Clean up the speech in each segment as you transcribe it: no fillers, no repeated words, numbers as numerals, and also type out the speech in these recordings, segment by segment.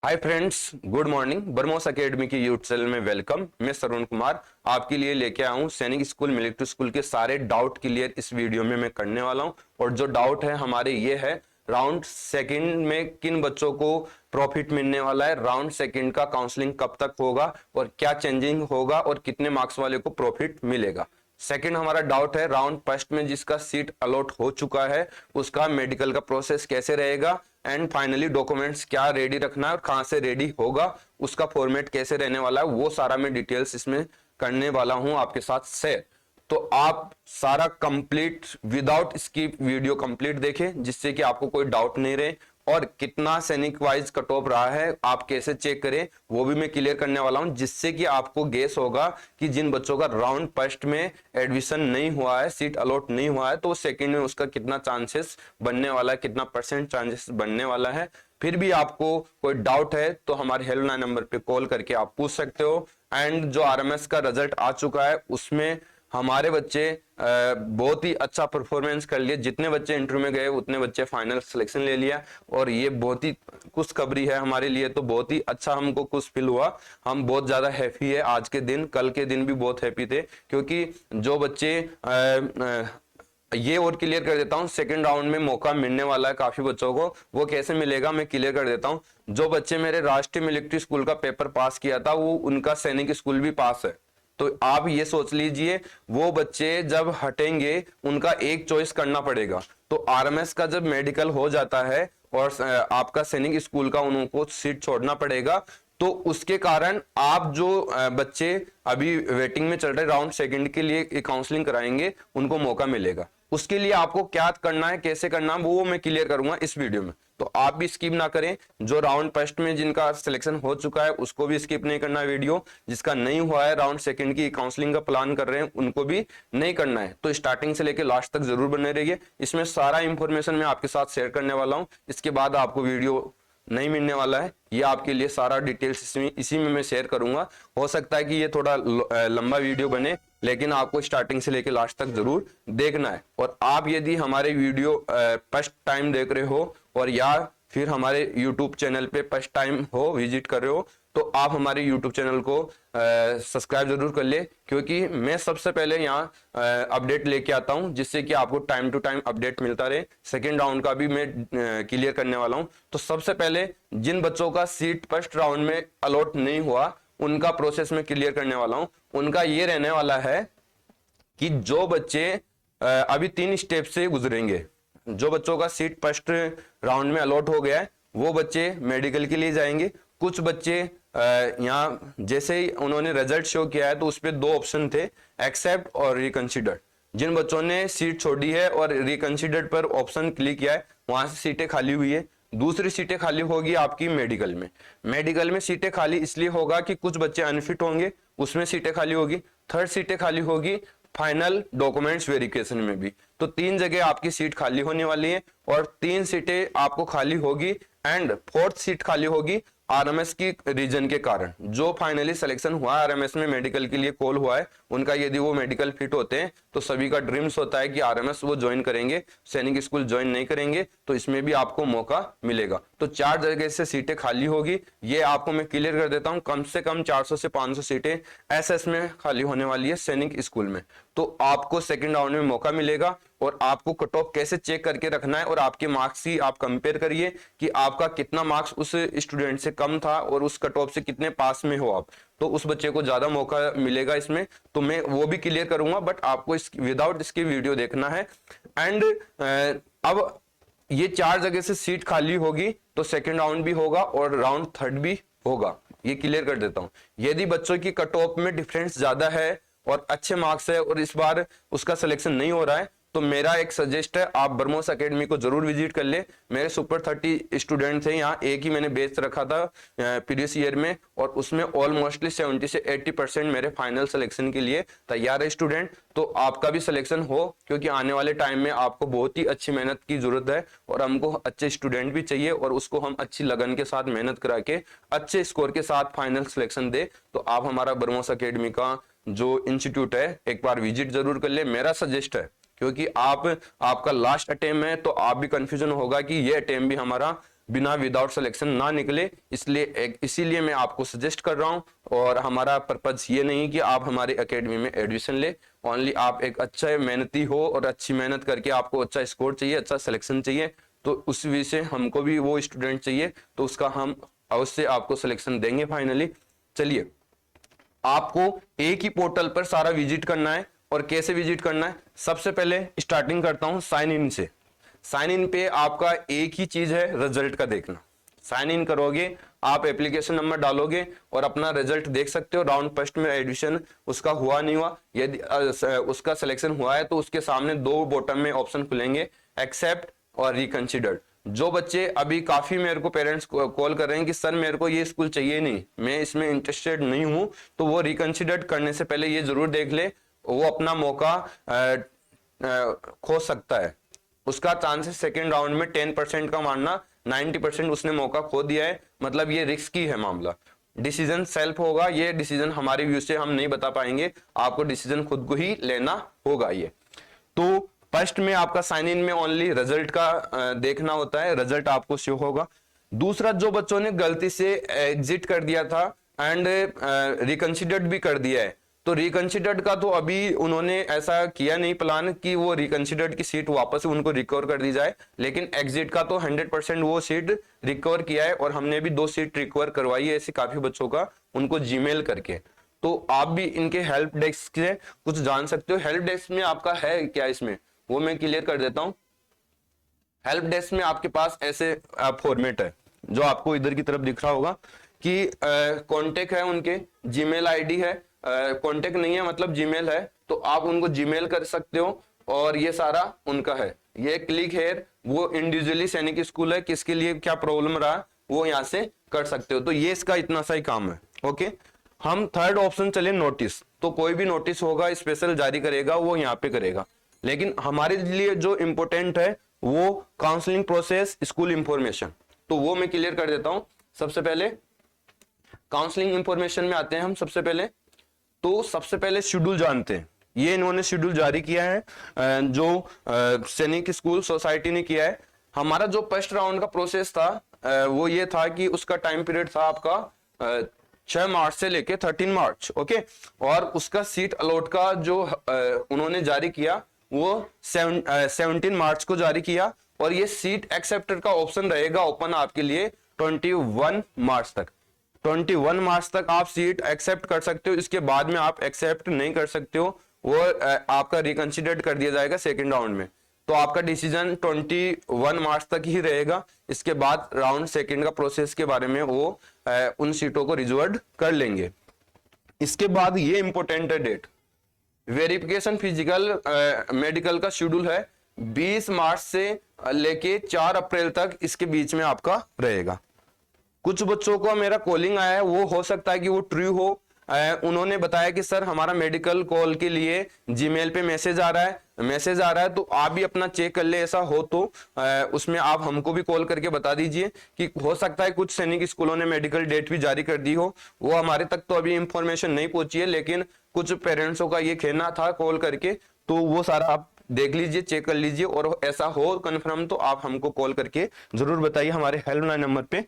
Hi friends, good morning. BrahMos academy की YouTube channel में welcome. मैं सरुण कुमार आपके लिए लेके आया हूँ सैनिक स्कूल मिलिट्री स्कूल के सारे डाउट क्लियर इस वीडियो में मैं करने वाला हूँ। और जो डाउट है हमारे ये है, राउंड सेकंड में किन बच्चों को प्रॉफिट मिलने वाला है, राउंड सेकंड का काउंसलिंग कब तक होगा और क्या चेंजिंग होगा और कितने मार्क्स वाले को प्रॉफिट मिलेगा। सेकंड हमारा डाउट है, राउंड फर्स्ट में जिसका सीट अलॉट हो चुका है उसका मेडिकल का प्रोसेस कैसे रहेगा एंड फाइनली डॉक्यूमेंट्स क्या रेडी रखना है और कहां से रेडी होगा, उसका फॉर्मेट कैसे रहने वाला है, वो सारा मैं डिटेल्स इसमें करने वाला हूं आपके साथ शेयर। तो आप सारा complete without skip video complete देखें जिससे कि आपको कोई डाउट नहीं रहे। और कितना सैनिक वाइज कट ऑफ रहा है आप कैसे चेक करें वो भी मैं क्लियर करने वाला हूं, जिससे कि आपको गेस होगा कि जिन बच्चों का राउंड फर्स्ट में एडमिशन नहीं हुआ है, सीट अलॉट नहीं हुआ है, तो सेकंड में उसका कितना चांसेस बनने वाला है, कितना परसेंट चांसेस बनने वाला है। फिर भी आपको कोई डाउट है तो हमारे हेल्पलाइन नंबर पे कॉल करके आप पूछ सकते हो। एंड जो आरएमएस का रिजल्ट आ चुका है उसमें हमारे बच्चे बहुत ही अच्छा परफॉर्मेंस कर लिए। जितने बच्चे इंटरव्यू में गए उतने बच्चे फाइनल सिलेक्शन ले लिया और ये बहुत ही खुशखबरी है हमारे लिए। तो बहुत ही अच्छा हमको खुश फील हुआ, हम बहुत ज्यादा हैप्पी है। आज के दिन, कल के दिन भी बहुत हैप्पी थे क्योंकि जो बच्चे ये और क्लियर कर देता हूं, सेकंड राउंड में मौका मिलने वाला है काफी बच्चों को। वो कैसे मिलेगा मैं क्लियर कर देता हूं। जो बच्चे मेरे राष्ट्रीय मिलिट्री स्कूल का पेपर पास किया था वो उनका सैनिक स्कूल भी पास है। तो आप ये सोच लीजिए वो बच्चे जब हटेंगे उनका एक चॉइस करना पड़ेगा। तो आरएमएस का जब मेडिकल हो जाता है और आपका सैनिक स्कूल का उनको सीट छोड़ना पड़ेगा, तो उसके कारण आप जो बच्चे अभी वेटिंग में चल रहे राउंड सेकंड के लिए काउंसलिंग कराएंगे उनको मौका मिलेगा। उसके लिए आपको क्या करना है, कैसे करना है, वो मैं क्लियर करूंगा इस वीडियो में। तो आप भी स्किप ना करें। जो राउंड फर्स्ट में जिनका सिलेक्शन हो चुका है उसको भी स्किप नहीं करना वीडियो, जिसका नहीं हुआ है राउंड सेकंड की काउंसलिंग का प्लान कर रहे हैं उनको भी नहीं करना है। तो स्टार्टिंग से लेकर लास्ट तक जरूर बने रहिए, इसमें सारा इंफॉर्मेशन मैं आपके साथ शेयर करने वाला हूं। इसके बाद आपको वीडियो नहीं मिलने वाला है, ये आपके लिए सारा डिटेल्स इसी में मैं शेयर करूंगा। हो सकता है कि ये थोड़ा लंबा वीडियो बने, लेकिन आपको स्टार्टिंग से लेकर लास्ट तक जरूर देखना है। और आप यदि हमारे वीडियो फर्स्ट टाइम देख रहे हो और या फिर हमारे यूट्यूब चैनल पे फर्स्ट टाइम हो विजिट कर रहे हो, तो आप हमारे यूट्यूब चैनल को सब्सक्राइब जरूर कर ले, क्योंकि मैं सबसे पहले यहाँ अपडेट लेके आता हूँ जिससे कि आपको टाइम टू टाइम अपडेट मिलता रहे। सेकेंड राउंड का भी मैं क्लियर करने वाला हूँ। तो सबसे पहले जिन बच्चों का सीट फर्स्ट राउंड में अलॉट नहीं हुआ उनका प्रोसेस में क्लियर करने वाला हूँ। उनका ये रहने वाला है कि जो बच्चे अभी 3 स्टेप से गुजरेंगे, जो बच्चों का सीट फर्स्ट राउंड में अलॉट हो गया है वो बच्चे मेडिकल के लिए जाएंगे। कुछ बच्चे यहाँ जैसे ही उन्होंने रिजल्ट शो किया है तो उस पर 2 ऑप्शन थे, एक्सेप्ट और रिकंसिडर। जिन बच्चों ने सीट छोड़ी है और रिकंसिडर्ड पर ऑप्शन क्लिक किया है वहां से सीटें खाली हुई है। दूसरी सीटें खाली होगी आपकी मेडिकल में। मेडिकल में सीटें खाली इसलिए होगा कि कुछ बच्चे अनफिट होंगे, उसमें सीटें खाली होगी। थर्ड सीटें खाली होगी फाइनल डॉक्यूमेंट्स वेरिफिकेशन में भी। तो 3 जगह आपकी सीट खाली होने वाली है और 3 सीटें आपको खाली होगी एंड 4th सीट खाली होगी आरएमएस की रीजन के कारण। जो फाइनली सिलेक्शन हुआ आरएमएस में मेडिकल के लिए कॉल हुआ है उनका यदि वो मेडिकल फिट होते हैं तो सभी का ड्रीम्स होता है कि आरएमएस वो ज्वाइन करेंगे, सैनिक स्कूल ज्वाइन नहीं करेंगे, तो इसमें भी आपको मौका मिलेगा। तो 4 जगह से सीटें खाली होगी, ये आपको मैं क्लियर कर देता हूं। कम से कम 400 से 500 सीटें एसएस में खाली होने वाली है सैनिक स्कूल में। तो आपको सेकंड राउंड में मौका मिलेगा और आपको कट ऑफ कैसे चेक करके रखना है और आपके मार्क्स ही आप कंपेयर करिए कि आपका कितना मार्क्स उस स्टूडेंट से कम था और उस कट ऑफ से कितने पास में हो आप, तो उस बच्चे को ज्यादा मौका मिलेगा इसमें। तो मैं वो भी क्लियर करूंगा, बट आपको इस विदाउट इसकी वीडियो देखना है। एंड अब ये 4 जगह से सीट खाली होगी तो सेकंड राउंड भी होगा और राउंड थर्ड भी होगा, ये क्लियर कर देता हूं। यदि बच्चों की कट ऑफ में डिफरेंस ज्यादा है और अच्छे मार्क्स है और इस बार उसका सिलेक्शन नहीं हो रहा है, तो मेरा एक सजेस्ट है आप ब्रह्मोस एकेडमी को जरूर विजिट कर ले। मेरे सुपर 30 स्टूडेंट थे यहाँ, एक ही मैंने बेच रखा था प्रीवियस ईयर में और उसमें ऑलमोस्टली 70 से 80% मेरे फाइनल सिलेक्शन के लिए तैयार है स्टूडेंट। तो आपका भी सिलेक्शन हो, क्योंकि आने वाले टाइम में आपको बहुत ही अच्छी मेहनत की जरूरत है और हमको अच्छे स्टूडेंट भी चाहिए और उसको हम अच्छी लगन के साथ मेहनत करा के अच्छे स्कोर के साथ फाइनल सिलेक्शन दे। तो आप हमारा ब्रह्मोस एकेडमी का जो इंस्टीट्यूट है एक बार विजिट जरूर कर ले, मेरा सजेस्ट है। क्योंकि आपका लास्ट अटेम्प्ट है तो आप भी कंफ्यूजन होगा कि ये अटेम्प्ट भी हमारा बिना विदाउट सिलेक्शन ना निकले, इसीलिए मैं आपको सजेस्ट कर रहा हूं। और हमारा पर्पज ये नहीं कि आप हमारी एकेडमी में एडमिशन ले, ओनली आप एक अच्छा मेहनती हो और अच्छी मेहनत करके आपको अच्छा स्कोर चाहिए, अच्छा सिलेक्शन चाहिए, तो उस विषय हमको भी वो स्टूडेंट चाहिए, तो उसका हम अवश्य आपको सिलेक्शन देंगे फाइनली। चलिए, आपको एक ही पोर्टल पर सारा विजिट करना है। और कैसे विजिट करना है, सबसे पहले स्टार्टिंग करता हूं साइन इन से। साइन इन पे आपका एक ही चीज है, रिजल्ट का देखना। साइन इन करोगे, आप एप्लीकेशन नंबर डालोगे और अपना रिजल्ट देख सकते हो। राउंड फर्स्ट में एडमिशन उसका हुआ नहीं हुआ, यदि उसका सिलेक्शन हुआ है तो उसके सामने दो बॉटम में ऑप्शन खुलेंगे, एक्सेप्ट और रिकंसिडर्ड। जो बच्चे अभी काफी मेरे को पेरेंट्स कॉल कर रहे हैं कि सर मेरे को ये स्कूल चाहिए नहीं, मैं इसमें इंटरेस्टेड नहीं हूं, तो वो रिकंसिडर्ड करने से पहले ये जरूर देख ले, वो अपना मौका खो सकता है। उसका चांसेस सेकेंड राउंड में 10% का मानना, 90% उसने मौका खो दिया है, मतलब ये रिस्की है मामला। डिसीजन सेल्फ होगा, ये डिसीजन हमारे व्यू से हम नहीं बता पाएंगे, आपको डिसीजन खुद को ही लेना होगा। ये तो फर्स्ट में आपका साइन इन में ओनली रिजल्ट का देखना होता है, रिजल्ट आपको शो होगा। दूसरा, जो बच्चों ने गलती से एग्जिट कर दिया था एंड रिकंसिडर्ड भी कर दिया है, तो रिकंसिडर्ड का तो अभी उन्होंने ऐसा किया नहीं प्लान कि वो रिकंसिडर्ड की सीट वापस उनको रिकवर कर दी जाए, लेकिन एग्जिट का तो 100% वो सीट रिकवर किया है। और हमने भी 2 सीट रिकवर करवाई है ऐसे काफी बच्चों का, उनको जीमेल करके। तो आप भी इनके हेल्प डेस्क से कुछ जान सकते हो। हेल्प डेस्क में आपका है क्या इसमें, वो मैं क्लियर कर देता हूं। हेल्प डेस्क में आपके पास ऐसे फॉर्मेट है, जो आपको इधर की तरफ दिख रहा होगा कि कॉन्टेक्ट है, उनके जीमेल आईडी है, कॉन्टेक्ट नहीं है मतलब जीमेल है, तो आप उनको जीमेल कर सकते हो। और ये सारा उनका है, ये क्लिक हेयर, वो इंडिविजुअली सैनिक स्कूल है, किसके लिए क्या प्रॉब्लम रहा वो यहाँ से कर सकते हो। तो ये इसका इतना सा ही काम है। ओके, हम थर्ड ऑप्शन चले नोटिस। तो कोई भी नोटिस होगा स्पेशल जारी करेगा, वो यहाँ पे करेगा, लेकिन हमारे लिए जो इंपॉर्टेंट है वो काउंसलिंग प्रोसेस, स्कूल इंफॉर्मेशन, तो वो मैं क्लियर कर देता हूं। सबसे पहले काउंसलिंग इंफॉर्मेशन में आते हैं हम। सबसे पहले शेड्यूल जानते हैं, ये इन्होंने शेड्यूल जारी किया है, जो सैनिक स्कूल सोसाइटी ने किया है। हमारा जो फर्स्ट राउंड का प्रोसेस था वो ये था कि उसका टाइम पीरियड था आपका 6 मार्च से लेके 13 मार्च। ओके, और उसका सीट अलॉट का जो उन्होंने जारी किया वो 17 मार्च को जारी किया। और ये सीट एक्सेप्टेड का ऑप्शन रहेगा ओपन आपके लिए 21 मार्च तक। 21 मार्च तक आप सीट एक्सेप्ट कर सकते हो, इसके बाद में आप एक्सेप्ट नहीं कर सकते हो, वो आपका रिकंसिडर्ड कर दिया जाएगा सेकेंड राउंड में। तो आपका डिसीजन 21 मार्च तक ही रहेगा, इसके बाद राउंड सेकेंड का प्रोसेस के बारे में वो उन सीटों को रिजर्व कर लेंगे। इसके बाद ये इंपॉर्टेंट है डेट, वेरिफिकेशन फिजिकल मेडिकल का शेड्यूल है 20 मार्च से लेके 4 अप्रैल तक, इसके बीच में आपका रहेगा। कुछ बच्चों को मेरा कॉलिंग आया है, वो हो सकता है कि वो ट्रू हो। उन्होंने बताया कि सर हमारा मेडिकल कॉल के लिए जीमेल पे मैसेज आ रहा है, तो आप भी अपना चेक कर ले, ऐसा हो तो उसमें आप हमको भी कॉल करके बता दीजिए कि हो सकता है कुछ सैनिक स्कूलों ने मेडिकल डेट भी जारी कर दी हो, वो हमारे तक तो अभी इंफॉर्मेशन नहीं पहुंची है, लेकिन कुछ पेरेंट्सों का ये कहना था कॉल करके, तो वो सारा आप देख लीजिए, चेक कर लीजिए, और ऐसा हो कन्फर्म तो आप हमको कॉल करके जरूर बताइए हमारे हेल्पलाइन नंबर पे।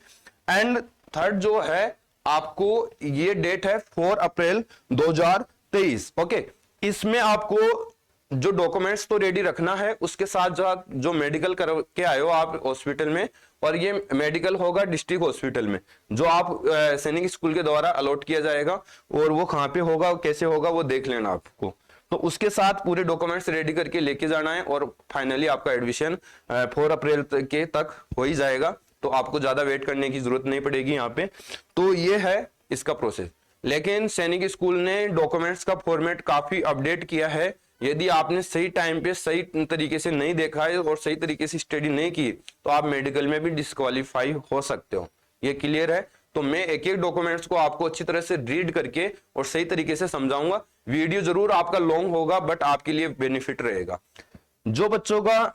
एंड थर्ड जो है आपको ये डेट है 4 अप्रैल 2023। ओके, इसमें आपको जो डॉक्यूमेंट्स तो रेडी रखना है, उसके साथ जो मेडिकल करके आए हो आप हॉस्पिटल में, और ये मेडिकल होगा डिस्ट्रिक्ट हॉस्पिटल में, जो आप सैनिक स्कूल के द्वारा अलॉट किया जाएगा, और वो कहाँ पे होगा कैसे होगा वो देख लेना आपको। तो उसके साथ पूरे डॉक्यूमेंट्स रेडी करके लेके जाना है, और फाइनली आपका एडमिशन 4 अप्रैल के तक हो ही जाएगा, तो आपको ज्यादा वेट करने की जरूरत नहीं पड़ेगी यहाँ पे। तो ये है इसका प्रोसेस। लेकिन सैनिक स्कूल ने डॉक्यूमेंट्स का फॉर्मेट काफी अपडेट किया है, यदि आपने सही टाइम पे सही तरीके से नहीं देखा है और सही तरीके से स्टडी नहीं की, तो आप मेडिकल में भी डिस्क्वालीफाई हो सकते हो। ये क्लियर है। तो मैं एक एक डॉक्यूमेंट्स को आपको अच्छी तरह से रीड करके और सही तरीके से समझाऊंगा। वीडियो जरूर आपका लॉन्ग होगा, बट आपके लिए बेनिफिट रहेगा। जो बच्चों का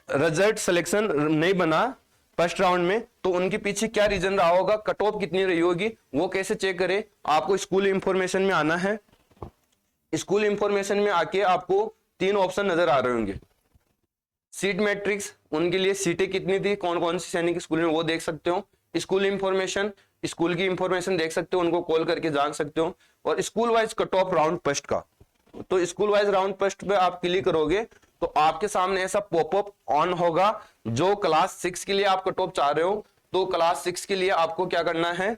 रिजल्ट सिलेक्शन नहीं बना फर्स्ट राउंड में, तो उनके पीछे क्या रीजन रहा होगा, कट ऑफ कितनी रही होगी, वो कैसे चेक करें। आपको स्कूल इंफॉर्मेशन में आना है। स्कूल इंफॉर्मेशन में आके आपको 3 ऑप्शन नजर आ रहे होंगे, सीट मैट्रिक्स, उनके लिए सीटें कितनी थी, कौन कौन सी सैनिक स्कूल में, वो देख सकते हो। स्कूल इंफॉर्मेशन, स्कूल की इंफॉर्मेशन देख सकते हो, उनको कॉल करके जान सकते हो। और school wise cut off round first का, तो स्कूल वाइज राउंड फर्स्ट पे आप क्लिक करोगे तो आपके सामने ऐसा पॉपअप ऑन होगा। जो क्लास 6 के लिए आप कट ऑफ चाह रहे हो, तो क्लास 6 के लिए आपको क्या करना है,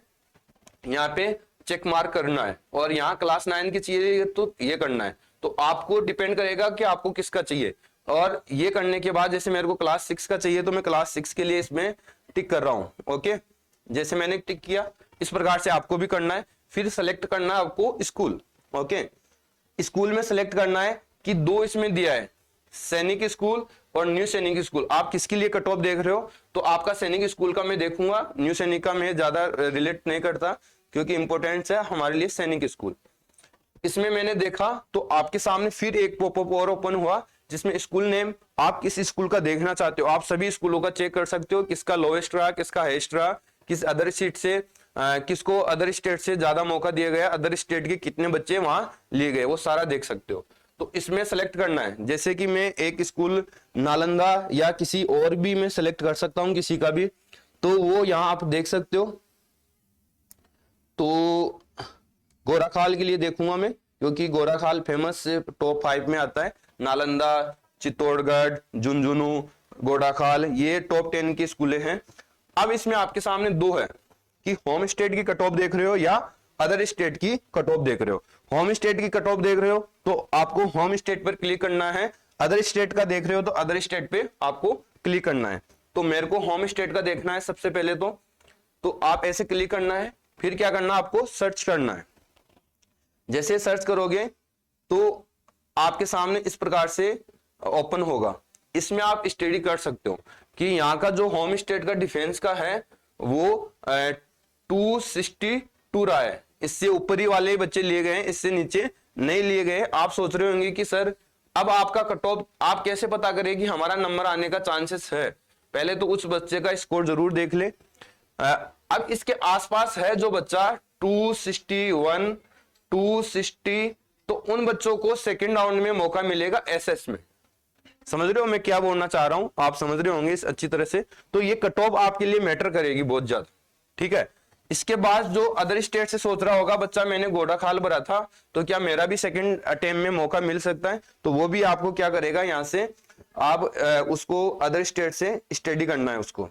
यहाँ पे चेक मार्क करना है। और यहाँ क्लास 9 की चाहिए तो ये करना है। तो आपको डिपेंड करेगा कि आपको किसका चाहिए। और ये करने के बाद जैसे मेरे को क्लास 6 का चाहिए तो मैं क्लास 6 के लिए इसमें टिक कर रहा हूं। ओके, जैसे मैंने टिक किया, इस प्रकार से आपको भी करना है। फिर सेलेक्ट करना है आपको स्कूल। ओके, स्कूल में सेलेक्ट करना है कि दो इसमें दिया है, सैनिक स्कूल और न्यू सैनिक स्कूल। आप किसके लिए कट ऑफ देख रहे हो, तो आपका सैनिक स्कूल का मैं देखूंगा, न्यू सैनिक का मैं ज्यादा रिलेट नहीं करता क्योंकि इंपॉर्टेंट है हमारे लिए सैनिक स्कूल। इसमें मैंने देखा तो आपके सामने फिर एक पॉपअप और ओपन हुआ जिसमें स्कूल नेम, आप किस स्कूल का देखना चाहते हो, आप सभी स्कूलों का चेक कर सकते हो, किसका लोएस्ट रहा, किसका हाईएस्ट रहा, किस अदर सीट से किसको अदर स्टेट से ज्यादा मौका दिया गया, अदर स्टेट के कितने बच्चे वहां लिए गए, वो सारा देख सकते हो। तो इसमें सेलेक्ट करना है, जैसे कि मैं एक स्कूल नालंदा या किसी और भी में सेलेक्ट कर सकता हूं, किसी का भी, तो वो यहां आप देख सकते हो। तो गोराखाल के लिए देखूंगा मैं, क्योंकि गोराखाल फेमस टॉप 5 में आता है। नालंदा, चित्तौड़गढ़, झुंझुनू, गोराखाल, ये टॉप 10 की स्कूलें हैं। अब इसमें आपके सामने दो है कि होम स्टेट की कट ऑफ देख रहे हो या अदर स्टेट की कट ऑफ देख रहे हो। होम स्टेट की कट ऑफ देख रहे हो तो आपको होम स्टेट पर क्लिक करना है, अदर स्टेट का देख रहे हो तो अदर स्टेट पे आपको क्लिक करना है। तो मेरे को होम स्टेट का देखना है सबसे पहले, तो आप ऐसे क्लिक करना है। फिर क्या करना, आपको सर्च करना है। जैसे सर्च करोगे तो आपके सामने इस प्रकार से ओपन होगा। इसमें आप स्टडी कर सकते हो कि यहाँ का जो होम स्टेट का डिफेंस का है वो 262 रहा है। इससे ऊपरी वाले बच्चे लिए गए, इससे नीचे नहीं लिए गए। आप सोच रहे होंगे कि सर अब आपका कट ऑफ आप कैसे पता करें कि हमारा नंबर आने का चांसेस है। पहले तो उस बच्चे का स्कोर जरूर देख ले। अब इसके आसपास है जो बच्चा 261, 260, तो उन बच्चों को सेकंड राउंड में मौका मिलेगा एसएस में। समझ रहे हो मैं क्या बोलना चाह रहा हूं, आप समझ रहे होंगे इस अच्छी तरह से। तो ये कट ऑफ आपके लिए मैटर करेगी बहुत ज्यादा, ठीक है। इसके बाद जो अदर स्टेट से सोच रहा होगा बच्चा मैंने गोराखाल भरा था तो क्या मेरा भी सेकंड अटेम्प्ट में मौका मिल सकता है, तो वो भी आपको क्या करेगा, यहां से आप उसको अदर स्टेट से स्टडी करना है, उसको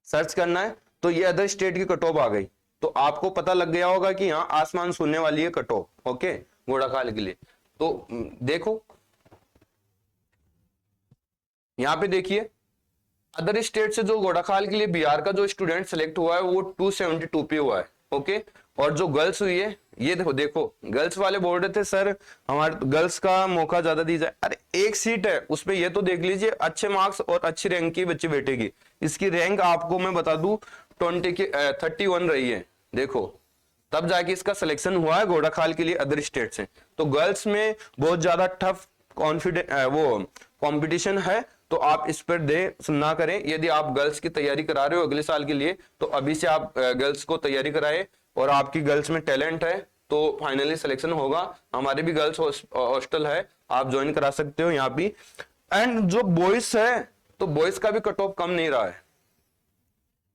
सर्च करना है। तो ये अदर स्टेट की कट ऑफ आ गई, तो आपको पता लग गया होगा कि यहाँ आसमान सुनने वाली है कट ऑफ। ओके, गोराखाल के लिए तो देखो यहाँ पे देखिए अदर स्टेट से जो गोराखाल के लिए बिहार का जो स्टूडेंट सेलेक्ट हुआ है वो 272 पे हुआ है। ओके, और जो गर्ल्स हुई है ये देखो गर्ल्स वाले बोल रहे थे सर हमारे गर्ल्स का मौका ज्यादा दी जाए। अरे एक सीट है उसपे, ये तो देख लीजिए अच्छे मार्क्स और अच्छी रैंक की बच्ची बैठेगी। इसकी रैंक आपको मैं बता दूं 31 रही है, देखो तब जाके इसका सिलेक्शन हुआ है गोराखाल के लिए अदर स्टेट से। तो गर्ल्स में बहुत ज्यादा टफ वो कंपटीशन है, तो आप इस पर ना करें। यदि आप गर्ल्स की तैयारी करा रहे हो अगले साल के लिए तो अभी से आप गर्ल्स को तैयारी कराए, और आपकी गर्ल्स में टैलेंट है तो फाइनली सिलेक्शन होगा। हमारे भी गर्ल्स हॉस्टल है, आप ज्वाइन करा सकते हो यहाँ भी। एंड जो बॉयज है तो बॉयज का भी कट ऑफ कम नहीं रहा है,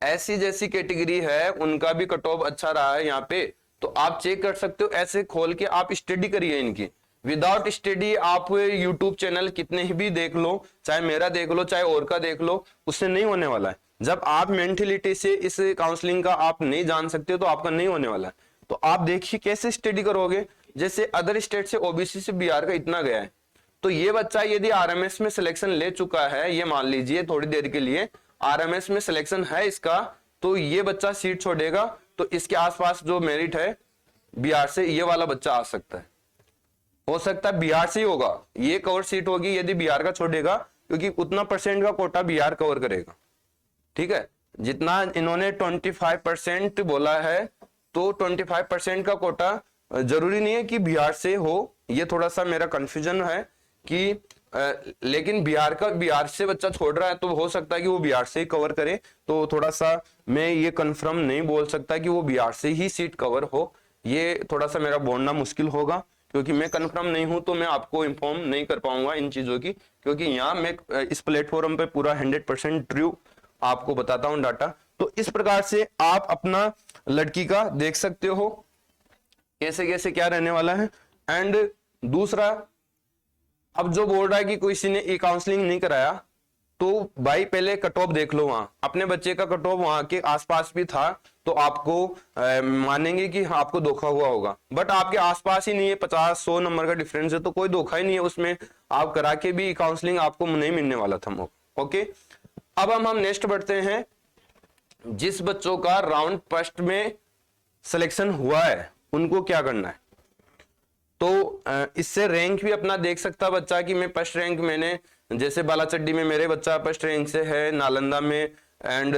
ऐसी जैसी कैटेगरी है उनका भी कट ऑफ अच्छा रहा है यहाँ पे। तो आप चेक कर सकते हो, ऐसे खोल के आप स्टडी करिए इनकी। विदाउट स्टडी आप यूट्यूब चैनल कितने भी देख लो, चाहे मेरा देख लो चाहे और का देख लो, उससे नहीं होने वाला है। जब आप मेंटलिटी से इस काउंसलिंग का आप नहीं जान सकते तो आपका नहीं होने वाला है। तो आप देखिए कैसे स्टडी करोगे। जैसे अदर स्टेट से ओबीसी से बिहार का इतना गया है, तो ये बच्चा यदि आरएमएस में सिलेक्शन ले चुका है, ये मान लीजिए थोड़ी देर के लिए आरएमएस में सिलेक्शन है इसका, तो ये बच्चा सीट छोड़ेगा तो इसके आसपास जो मेरिट है बिहार से ये वाला बच्चा आ सकता है। हो सकता है बिहार से ही होगा, ये कवर सीट होगी यदि बिहार का छोड़ेगा, क्योंकि उतना परसेंट का कोटा बिहार कवर करेगा। ठीक है, जितना इन्होंने 25% बोला है, तो 25% का कोटा जरूरी नहीं है कि बिहार से हो। ये थोड़ा सा मेरा कंफ्यूजन है कि लेकिन बिहार से बच्चा छोड़ रहा है तो हो सकता है कि वो बिहार से ही कवर करे। तो थोड़ा सा मैं ये कंफर्म नहीं बोल सकता कि वो बिहार से ही सीट कवर हो, ये थोड़ा सा मेरा बोलना मुश्किल होगा, क्योंकि मैं कंफर्म नहीं हूं तो मैं आपको इन्फॉर्म नहीं कर पाऊंगा इन चीजों की, क्योंकि यहाँ मैं इस प्लेटफॉर्म पे पूरा 100% ट्रू आपको बताता हूं डाटा। तो इस प्रकार से आप अपना लड़की का देख सकते हो कैसे कैसे क्या रहने वाला है। एंड दूसरा, अब जो बोल रहा है कि किसी ने ई काउंसलिंग नहीं कराया, तो भाई पहले कट ऑफ देख लो, वहां अपने बच्चे का कट ऑफ वहां के आसपास भी था तो आपको मानेंगे कि आपको धोखा हुआ होगा। बट आपके आसपास ही नहीं है, 50-100 नंबर का डिफरेंस है, तो कोई धोखा ही नहीं है उसमें। आप करा के भी काउंसलिंग आपको नहीं मिलने वाला था। ओके, अब हम नेक्स्ट बढ़ते हैं। जिस बच्चों का राउंड फर्स्ट में सिलेक्शन हुआ है उनको क्या करना है। तो इससे रैंक भी अपना देख सकता बच्चा कि मैं फर्स्ट रैंक, मैंने जैसे बालाचड्डी में मेरे बच्चा फर्स्ट रैंक से है, नालंदा में, एंड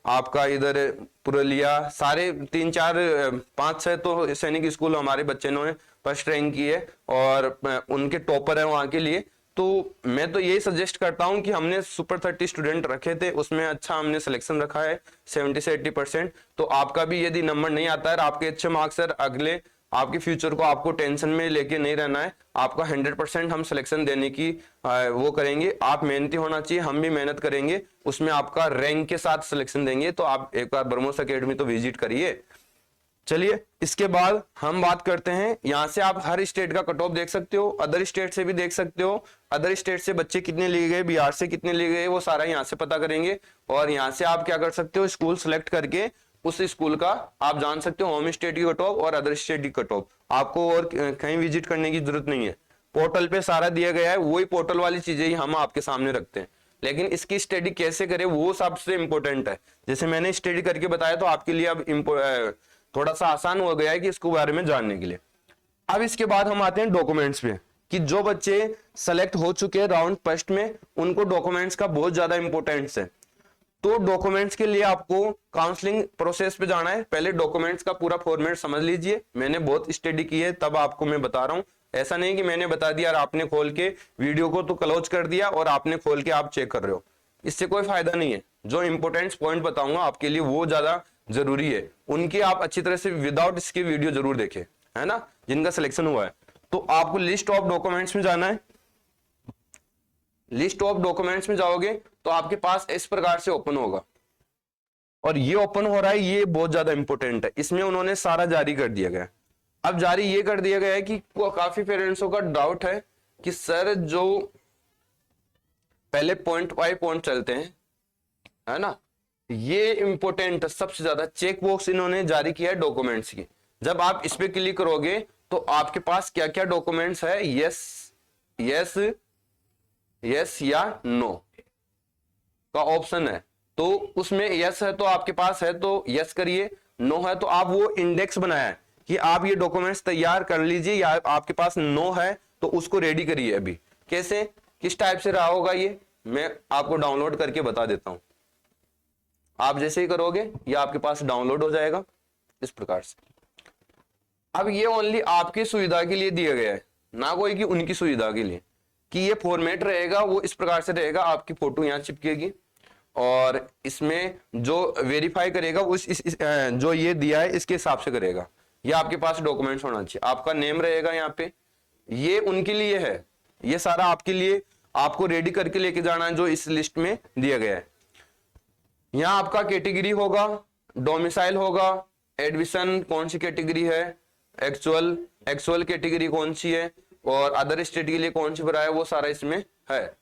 आपका इधर पुरुलिया, सारे 3-4-5-6 तो सैनिक स्कूल हमारे बच्चे ने फर्स्ट रैंक की है और उनके टॉपर है वहां के लिए। तो मैं तो यही सजेस्ट करता हूं कि हमने सुपर 30 स्टूडेंट रखे थे, उसमें अच्छा हमने सिलेक्शन रखा है 70 से 80%। तो आपका भी यदि नंबर नहीं आता है, आपके अच्छे मार्क्स है, अगले आपके फ्यूचर को आपको टेंशन में लेके नहीं रहना है, आपका 100% हम सिलेक्शन देने की वो करेंगे। आप मेहनती होना चाहिए, हम भी मेहनत करेंगे, उसमें आपका रैंक के साथ सिलेक्शन देंगे। तो आप एक बार ब्रह्मोस एकेडमी तो विजिट करिए। चलिए, इसके बाद हम बात करते हैं, यहां से आप हर स्टेट का कट ऑफ देख सकते हो, अदर स्टेट से भी देख सकते हो। अदर स्टेट से बच्चे कितने लिए गए, बिहार से कितने लिए गए, वो सारा यहाँ से पता करेंगे। और यहाँ से आप क्या कर सकते हो, स्कूल सेलेक्ट करके उस स्कूल का आप जान सकते हो होम स्टेट की कट ऑफ और अदर स्टेट की कट ऑफ। आपको और कहीं विजिट करने की जरूरत नहीं है, पोर्टल पे सारा दिया गया है। वही पोर्टल वाली चीजें ही हम आपके सामने रखते हैं, लेकिन इसकी स्टडी कैसे करें वो सबसे इंपॉर्टेंट है। जैसे मैंने स्टडी करके बताया तो आपके लिए अब थोड़ा सा आसान हो गया है कि इसको बारे में जानने के लिए। अब इसके बाद हम आते हैं डॉक्यूमेंट्स पे, कि जो बच्चे सेलेक्ट हो चुके हैं राउंड फर्स्ट में उनको डॉक्यूमेंट्स का बहुत ज्यादा इंपॉर्टेंस है। तो डॉक्यूमेंट्स के लिए आपको काउंसलिंग प्रोसेस पे जाना है। पहले डॉक्यूमेंट्स का पूरा फॉर्मेट समझ लीजिए, मैंने बहुत स्टडी की है तब आपको मैं बता रहा हूं। ऐसा नहीं कि मैंने बता दिया और आपने खोल के वीडियो को तो क्लोज कर दिया और आपने खोल के आप चेक कर रहे हो, इससे कोई फायदा नहीं है। जो इंपॉर्टेंट पॉइंट बताऊंगा आपके लिए वो ज्यादा जरूरी है, उनकी आप अच्छी तरह से विदाउट इसकी वीडियो जरूर देखें, है ना, जिनका सिलेक्शन हुआ है। तो आपको लिस्ट ऑफ डॉक्यूमेंट्स में जाना है। लिस्ट ऑफ डॉक्यूमेंट्स में जाओगे तो आपके पास इस प्रकार से ओपन होगा, और ये ओपन हो रहा है, ये बहुत ज्यादा इंपॉर्टेंट है। इसमें उन्होंने सारा जारी कर दिया गया। अब जारी ये कर दिया गया है कि काफी पेरेंट्सों का डाउट है कि सर जो पहले पॉइंट बाय पॉइंट चलते हैं, है ना, ये इंपॉर्टेंट सबसे ज्यादा चेक बॉक्स इन्होंने जारी किया है डॉक्यूमेंट्स की। जब आप इस पे क्लिक करोगे तो आपके पास क्या क्या डॉक्यूमेंट्स है, यस यस यस या नो का ऑप्शन है। तो उसमें यस है तो आपके पास है तो यस करिए, नो है तो आप वो इंडेक्स बनाया है कि आप ये डॉक्यूमेंट्स तैयार कर लीजिए, या आपके पास नो है तो उसको रेडी करिए। अभी कैसे, किस टाइप से रहा होगा ये मैं आपको डाउनलोड करके बता देता हूं। आप जैसे ही करोगे ये आपके पास डाउनलोड हो जाएगा इस प्रकार से। अब ये ओनली आपकी सुविधा के लिए दिया गया है, ना कोई कि उनकी सुविधा के लिए, कि ये फॉर्मेट रहेगा वो इस प्रकार से रहेगा। आपकी फोटो यहाँ चिपकेगी और इसमें जो वेरीफाई करेगा उस जो ये दिया है इसके हिसाब से करेगा। ये आपके पास डॉक्यूमेंट्स होना चाहिए, आपका नेम रहेगा यहाँ पे, ये उनके लिए है, ये सारा आपके लिए आपको रेडी करके लेके जाना है जो इस लिस्ट में दिया गया है। यहाँ आपका कैटेगरी होगा, डोमिसाइल होगा, एडमिशन कौन सी कैटेगरी है, एक्चुअल कैटेगरी कौन सी है, और अदर स्टेट के लिए कौन सी भरा है वो सारा इसमें है।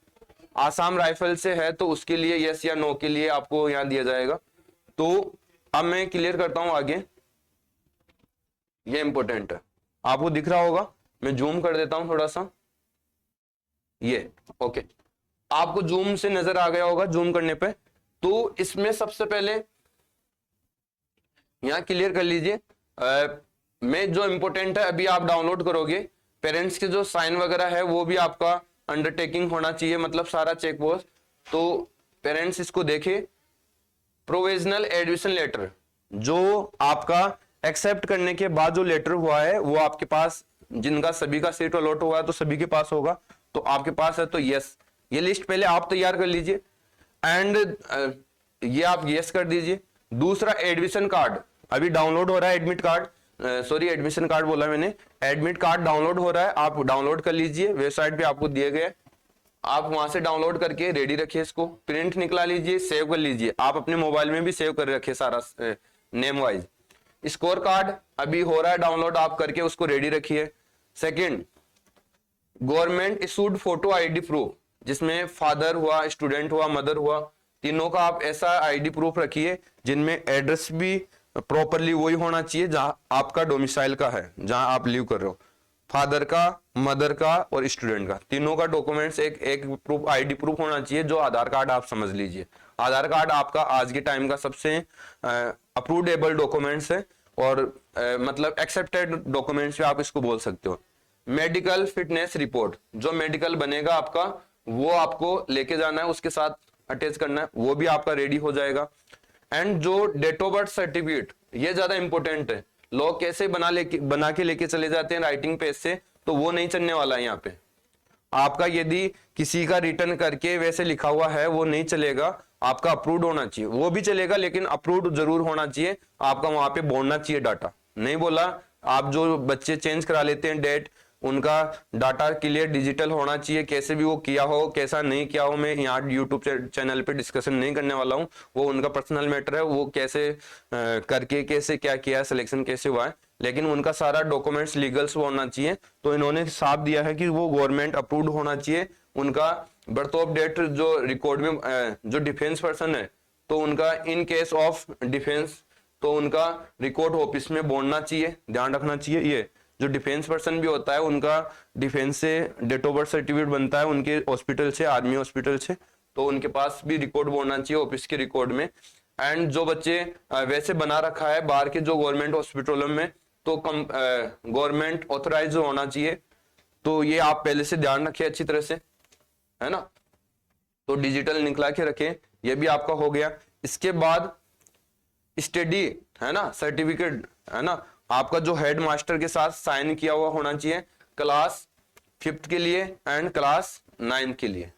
आसाम राइफल से है तो उसके लिए यस या नो के लिए आपको यहाँ दिया जाएगा। तो अब मैं क्लियर करता हूं आगे, ये इंपॉर्टेंट है, आपको दिख रहा होगा, मैं जूम कर देता हूं थोड़ा सा, ये ओके, आपको जूम से नजर आ गया होगा जूम करने पे। तो इसमें सबसे पहले यहां क्लियर कर लीजिए, में जो इंपॉर्टेंट है अभी आप डाउनलोड करोगे, पेरेंट्स के जो साइन वगैरह है वो भी आपका अंडरटेकिंग होना चाहिए, मतलब सारा चेक बॉक्स। तो पेरेंट्स इसको देखे, प्रोविजनल एडमिशन लेटर जो आपका एक्सेप्ट करने के बाद जो लेटर हुआ है वो आपके पास, जिनका सभी का सीट अलॉट हुआ है तो सभी के पास होगा, तो आपके पास है तो यस, ये लिस्ट पहले आप तैयार कर लीजिए एंड ये आप यस कर दीजिए। दूसरा एडमिशन कार्ड अभी डाउनलोड हो रहा है, admit card sorry admission card बोला मैंने, एडमिट कार्ड डाउनलोड हो रहा है, आप डाउनलोड कर लीजिए, वेबसाइट पे आपको दिए गए, आप वहां से डाउनलोड करके रेडी रखिए, इसको प्रिंट निकला लीजिए, सेव कर लीजिए, आप अपने मोबाइल में भी सेव कर रखिए सारा नेम वाइज। स्कोर कार्ड अभी हो रहा है डाउनलोड, आप करके उसको रेडी रखिए। Second, government issued photo ID proof, जिसमें फादर हुआ, स्टूडेंट हुआ, मदर हुआ, तीनों का आप ऐसा आईडी प्रूफ रखिए जिनमें एड्रेस भी प्रॉपरली वही होना चाहिए जहां आपका डोमिसाइल का है, जहां आप लिव कर रहे हो, फादर का, मदर का और स्टूडेंट का, तीनों का डॉक्यूमेंट्स एक प्रूफ, आईडी प्रूफ होना चाहिए। जो आधार कार्ड आप समझ लीजिए, आधार कार्ड आपका आज के टाइम का सबसे अप्रूवेबल डॉक्यूमेंट्स है और मतलब एक्सेप्टेड डॉक्यूमेंट्स भी आप इसको बोल सकते हो। मेडिकल फिटनेस रिपोर्ट, जो मेडिकल बनेगा आपका वो आपको लेके जाना है, उसके साथ अटैच करना है, वो भी आपका रेडी हो जाएगा। एंड जो डेट ऑफ बर्थ सर्टिफिकेट, ये ज्यादा इंपॉर्टेंट है, लोग कैसे बना के लेके चले जाते हैं राइटिंग पेज से, तो वो नहीं चलने वाला है। यहाँ पे आपका यदि किसी का रिटर्न करके वैसे लिखा हुआ है वो नहीं चलेगा, आपका अप्रूव्ड होना चाहिए, वो भी चलेगा लेकिन अप्रूव्ड जरूर होना चाहिए, आपका वहां पे बोलना चाहिए डाटा। नहीं बोला, आप जो बच्चे चेंज करा लेते हैं डेट, उनका डाटा क्लियर डिजिटल होना चाहिए, कैसे भी वो किया हो कैसा नहीं किया हो, मैं यहाँ यूट्यूब चैनल पे डिस्कशन नहीं करने वाला हूँ, वो उनका पर्सनल मैटर है, वो कैसे करके कैसे क्या किया, सिलेक्शन कैसे हुआ है, लेकिन उनका सारा डॉक्यूमेंट्स लीगल्स होना चाहिए। तो इन्होंने साफ दिया है कि वो गवर्नमेंट अप्रूव्ड होना चाहिए। उनका बर्थ ऑफ डेट जो रिकॉर्ड में जो डिफेंस पर्सन है तो उनका इन केस ऑफ डिफेंस, तो उनका रिकॉर्ड ऑफिस में बोलना चाहिए, ध्यान रखना चाहिए। ये जो डिफेंस पर्सन भी होता है उनका डिफेंस से डेट ऑफ बर्थ सर्टिफिकेट बनता है उनके हॉस्पिटल से, आर्मी हॉस्पिटल से, तो उनके पास भी रिकॉर्ड बोलना चाहिए ऑफिस के रिकॉर्ड में। एंड जो बच्चे वैसे बना रखा है बाहर के जो गवर्नमेंट हॉस्पिटलों में, तो गवर्नमेंट ऑथराइज होना चाहिए, तो ये आप पहले से ध्यान रखें अच्छी तरह से, है ना। तो डिजिटल निकला के रखें, ये भी आपका हो गया। इसके बाद स्टडी, है ना, सर्टिफिकेट, है ना, आपका जो हेड मास्टर के साथ साइन किया हुआ होना चाहिए क्लास 5th के लिए एंड क्लास 9th के लिए,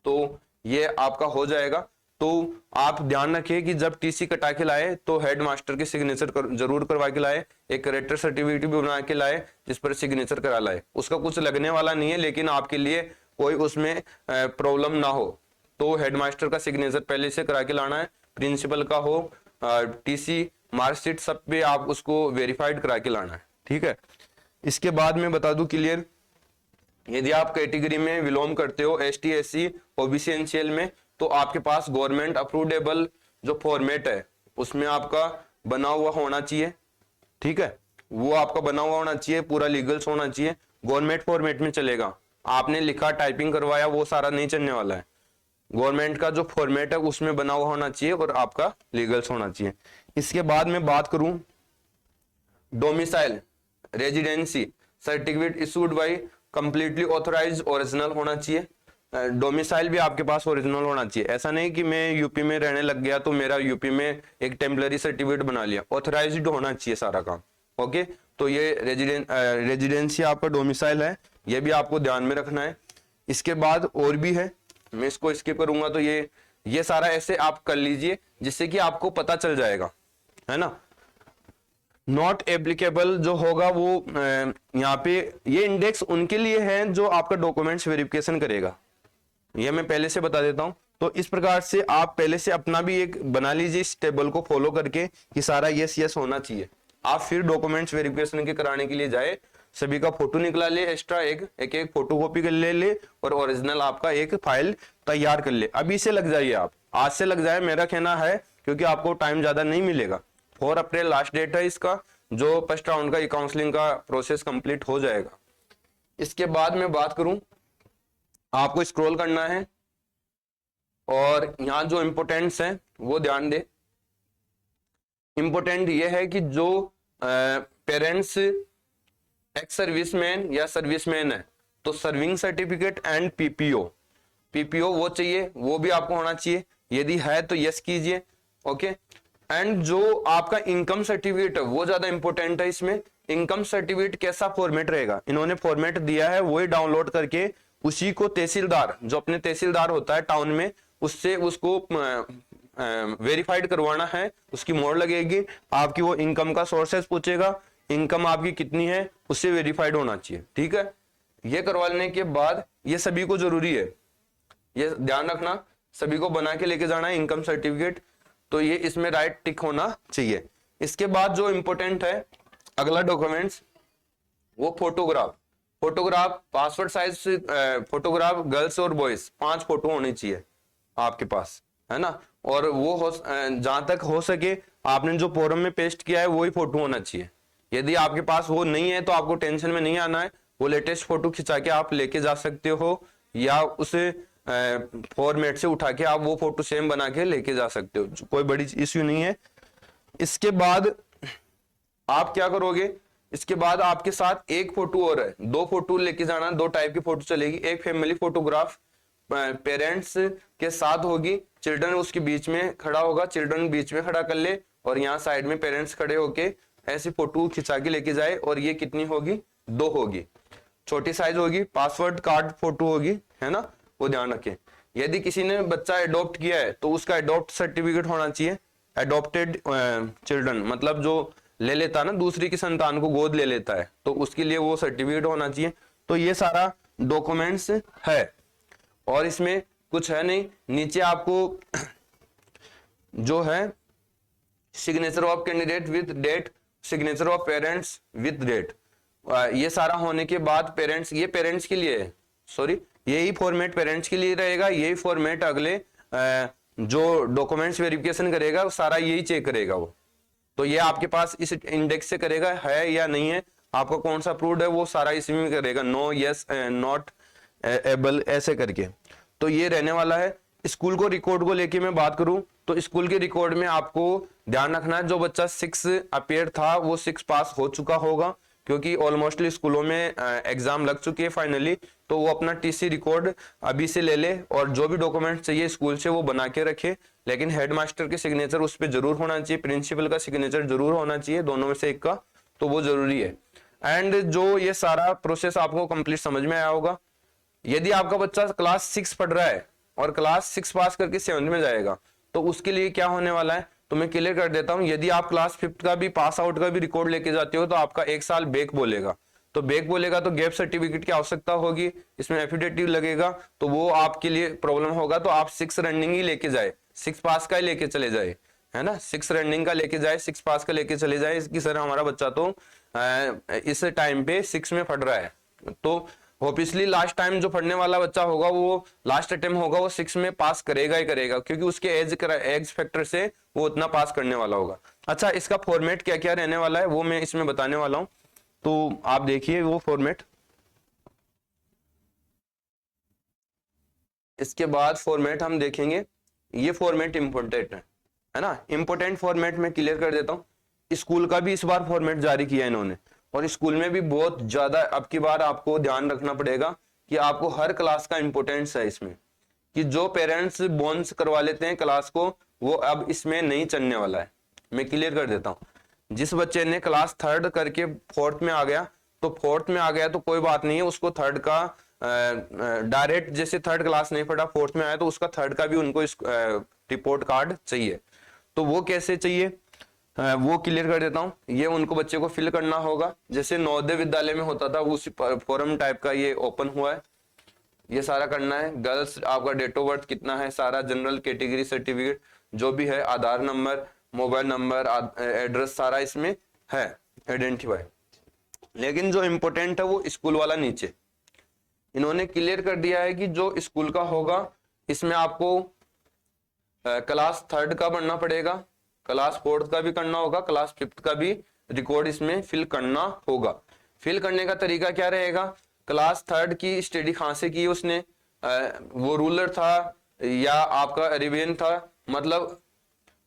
तो ये आपका हो जाएगा। तो आप ध्यान रखिए कि जब टीसी कटा के लाए तो हेड मास्टर के सिग्नेचर जरूर करवा के लाए, एक करेक्टर सर्टिफिकेट भी बना के लाए जिस पर सिग्नेचर करा लाए। उसका कुछ लगने वाला नहीं है, लेकिन आपके लिए कोई उसमें प्रॉब्लम ना हो तो हेडमास्टर का सिग्नेचर पहले से करा के लाना है, प्रिंसिपल का हो, टीसी, मार्कशीट, सब पे आप उसको वेरीफाइड करा के लाना है, ठीक है। इसके बाद मैं बता दूं क्लियर, यदि आप कैटेगरी में बिलोंग करते हो एसटी, एससी, ओबीसी, एनसीएल में, तो आपके पास गवर्नमेंट अप्रूवेबल जो फॉर्मेट है उसमें आपका बना हुआ होना चाहिए, ठीक है, वो आपका बना हुआ होना चाहिए, पूरा लीगल्स होना चाहिए, गवर्नमेंट फॉर्मेट में चलेगा। आपने लिखा, टाइपिंग करवाया, वो सारा नहीं चलने वाला है। गवर्नमेंट का जो फॉर्मेट है उसमें बना हुआ होना चाहिए और आपका लीगल्स होना चाहिए। इसके बाद मैं बात करूं domicile residency certificate issued by completely authorised original होना चाहिए। डोमिसाइल भी आपके पास ओरिजिनल होना चाहिए, ऐसा नहीं कि मैं यूपी में रहने लग गया तो मेरा यूपी में एक टेम्पररी सर्टिफिकेट बना लिया, ऑथराइज्ड होना चाहिए सारा काम, ओके। तो ये रेजिडेंसी आपका डोमिसाइल है, ये भी आपको ध्यान में रखना है। इसके बाद और भी है, मैं इसको स्किप करूंगा, तो ये सारा ऐसे आप कर लीजिए जिससे कि आपको पता चल जाएगा, है ना। नॉट एप्लीकेबल जो होगा वो यहाँ पे ये इंडेक्स उनके लिए है जो आपका डॉक्यूमेंट्स वेरिफिकेशन करेगा, ये मैं पहले से बता देता हूं। तो इस प्रकार से आप पहले से अपना भी एक बना लीजिए इस टेबल को फॉलो करके कि सारा यस यस होना चाहिए। आप फिर डॉक्यूमेंट्स वेरिफिकेशन के कराने के लिए जाए, सभी का फोटो निकला ले, एक्स्ट्रा एक फोटो कॉपी कर ले और ओरिजिनल आपका एक फाइल तैयार कर ले। अभी से लग जाइए, आप आज से लग जाए, मेरा कहना है, क्योंकि आपको टाइम ज्यादा नहीं मिलेगा। 4 अप्रैल लास्ट डेट है इसका, जो फर्स्ट राउंड का काउंसलिंग का प्रोसेस कंप्लीट हो जाएगा। इसके बाद मैं बात करूं, आपको स्क्रॉल करना है और यहाँ जो इंपोर्टेंट्स हैं वो ध्यान दे। इंपोर्टेंट ये है कि जो पेरेंट्स एक्स सर्विसमैन या सर्विसमैन है तो सर्विंग सर्टिफिकेट एंड पीपीओ वो चाहिए, वो भी आपको होना चाहिए, यदि है तो यस कीजिए, ओके। एंड जो आपका इनकम सर्टिफिकेट है वो ज्यादा इंपॉर्टेंट है। इसमें इनकम सर्टिफिकेट कैसा फॉर्मेट रहेगा, इन्होंने फॉर्मेट दिया है, वही डाउनलोड करके उसी को तहसीलदार, जो अपने तहसीलदार होता है टाउन में, उससे उसको वेरीफाइड करवाना है, उसकी मोहर लगेगी, आपकी वो इनकम का सोर्सेस पूछेगा, इनकम आपकी कितनी है उससे वेरीफाइड होना चाहिए, ठीक है। ये करवाने के बाद ये सभी को जरूरी है, ये ध्यान रखना, सभी को बना के लेके जाना है इनकम सर्टिफिकेट, तो ये इसमें राइट टिक होना चाहिए। इसके बाद जो इंपॉर्टेंट है अगला डॉक्यूमेंट्स, वो photograph. Photograph passport size photograph girls और बॉयज 5 फोटो होनी चाहिए आपके पास, है ना। और वो जहां तक हो सके आपने जो फोरम में पेस्ट किया है वही फोटो होना चाहिए। यदि आपके पास वो नहीं है तो आपको टेंशन में नहीं आना है, वो लेटेस्ट फोटो खिंचा के आप लेके जा सकते हो, या उसे फॉर्मेट से उठा के आप वो फोटो सेम बना के लेके जा सकते हो, कोई बड़ी इश्यू नहीं है। इसके बाद आप क्या करोगे, इसके बाद आपके साथ एक फोटो और है, 2 फोटो लेके जाना, 2 टाइप की फोटो चलेगी। एक फैमिली फोटोग्राफ पेरेंट्स के साथ होगी, चिल्ड्रन उसके बीच में खड़ा होगा, चिल्ड्रन बीच में खड़ा कर ले और यहाँ साइड में पेरेंट्स खड़े होके ऐसी फोटो खिंचा के लेके जाए, और ये कितनी होगी, 2 होगी, छोटी साइज होगी। पासवर्ड कार्ड फोटो होगी, है ना, वो ध्यान रखें। यदि किसी ने बच्चा एडॉप्ट किया है तो उसका एडॉप्ट सर्टिफिकेट होना चाहिए। एडॉप्टेड चिल्ड्रन मतलब जो ले लेता है ना, दूसरी की संतान को गोद ले लेता है, तो उसके लिए वो सर्टिफिकेट होना चाहिए। तो ये सारा डॉक्यूमेंट्स है, और इसमें कुछ है नहीं। नीचे आपको जो है signature of candidate with date, signature of parents with date, ये सारा होने के बाद पेरेंट्स, ये पेरेंट्स के लिए है, सॉरी यही फॉर्मेट पेरेंट्स के लिए रहेगा, यही फॉर्मेट अगले जो डॉक्यूमेंट्स वेरिफिकेशन करेगा वो सारा यही चेक करेगा वो। तो ये आपके पास इस इंडेक्स से करेगा है या नहीं है, आपका कौन सा अप्रूव्ड है वो सारा इसी में करेगा, नो यस नॉट एबल ऐसे करके। तो ये रहने वाला है। स्कूल को रिकॉर्ड को लेके मैं बात करूं तो स्कूल के रिकॉर्ड में आपको ध्यान रखना है, जो बच्चा 6 अपेयर था वो 6 पास हो चुका होगा, क्योंकि ऑलमोस्टली स्कूलों में एग्जाम लग चुकी है फाइनली, तो वो अपना टीसी रिकॉर्ड अभी से ले ले और जो भी डॉक्यूमेंट चाहिए स्कूल से वो बना के रखे। लेकिन हेडमास्टर के सिग्नेचर उस पर जरूर होना चाहिए, प्रिंसिपल का सिग्नेचर जरूर होना चाहिए, दोनों में से एक का, तो वो जरूरी है। एंड जो ये सारा प्रोसेस आपको कंप्लीट समझ में आया होगा। यदि आपका बच्चा क्लास 6 पढ़ रहा है और क्लास 6 पास करके 7th में जाएगा तो उसके लिए क्या होने वाला है तो मैं क्लियर कर देता हूं। यदि आप क्लास 5th का भी पास आउट का भी रिकॉर्ड लेके जाते हो तो आपका 1 साल बैक बोलेगा, तो बैक बोलेगा तो गैप सर्टिफिकेट की आवश्यकता होगी, इसमें एफिडेविट लगेगा, तो वो आपके लिए प्रॉब्लम होगा। तो आप 6 रनिंग ही लेके जाए, 6 पास का ही लेके चले जाए, है ना, 6 रनिंग का लेके जाए, 6 पास का लेके चले जाए कि सर हमारा बच्चा तो इस टाइम पे 6 में पढ़ रहा है। तो ऑब्वियसली लास्ट टाइम जो पढ़ने वाला बच्चा होगा वो लास्ट अटेम्प्ट होगा वो 6 में पास करेगा ही करेगा, क्योंकि उसके एज फैक्टर से वो उतना पास करने वाला होगा। अच्छा, इसका फॉर्मेट क्या क्या रहने वाला है वो मैं इसमें बताने वाला हूं, तो आप देखिए वो फॉर्मेट। इसके बाद फॉर्मेट हम देखेंगे, ये फॉर्मेट इंपोर्टेंट है ना, इंपोर्टेंट फॉर्मेट में क्लियर कर देता हूं। स्कूल का भी इस बार फॉर्मेट जारी किया इन्होंने, और स्कूल में भी बहुत ज्यादा अब की बार आपको ध्यान रखना पड़ेगा कि आपको हर क्लास का इंपोर्टेंस है इसमें, कि जो पेरेंट्स बोन्स करवा लेते हैं क्लास को वो अब इसमें नहीं चलने वाला है। मैं क्लियर कर देता हूं, जिस बच्चे ने क्लास 3rd करके 4th में आ गया तो 4th में आ गया तो कोई बात नहीं है, उसको 3rd का डायरेक्ट जैसे 3rd क्लास नहीं पढ़ा 4th में आया तो उसका 3rd का भी उनको रिपोर्ट कार्ड चाहिए। तो वो कैसे चाहिए वो क्लियर कर देता हूं। ये उनको बच्चे को फिल करना होगा, जैसे नवोदय विद्यालय में होता था उसी फॉर्म टाइप का ये ओपन हुआ है, ये सारा करना है। गर्ल्स आपका डेट ऑफ बर्थ कितना है सारा, जनरल कैटेगरी सर्टिफिकेट जो भी है, आधार नंबर, मोबाइल नंबर, एड्रेस सारा इसमें है आइडेंटिफाई। लेकिन जो इंपोर्टेंट है वो स्कूल वाला नीचे इन्होंने क्लियर कर दिया है कि जो स्कूल का होगा इसमें आपको क्लास 3rd का बनना पड़ेगा, क्लास 4th का भी करना होगा, क्लास 5th का भी रिकॉर्ड इसमें फिल करना होगा। फिल करने का तरीका क्या रहेगा, क्लास 3rd की स्टडी कहां से की उसने, वो रूरल था या आपका अरेबियन था, मतलब